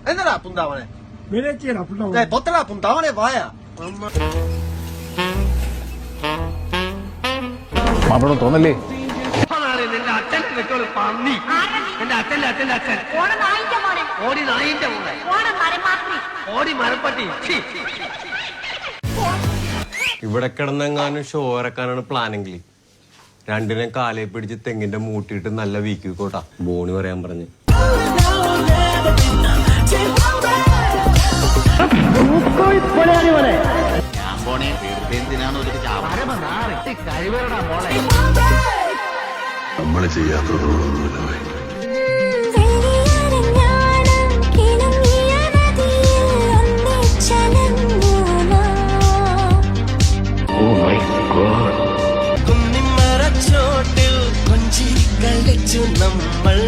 എന്നടാ പുന്താവനെ പൊത്തടാ പുന്താവനെ വായാ മാപ്പിള തോന്നല്ലേ നിന്റെ അച്ഛൻ വെച്ചോളൂ പന്നി എന്റെ അച്ഛന്റെ അച്ഛന്റെ അച്ഛൻ ഓടി നായിന്റെ മോളെ ഓടി മരപ്പട്ടി ഇവിടെ കിടന്നെങ്ങാനും ഷോ ഇറക്കാനാണ് പ്ലാനെങ്കിൽ രണ്ടിനെ കാലയെ പിടിച്ച് തെങ്ങിന്റെ മൂട്ടിയിട്ട് നല്ല വീക്കിക്കോട്ടാ ബോണി പറയാൻ പറഞ്ഞ് നമ്മള് ചെയ്യാത്തതൊന്നുമില്ല. കുന്നിമരച്ചോട്ടിൽ കൊഞ്ചി കളിച്ചു നമ്മൾ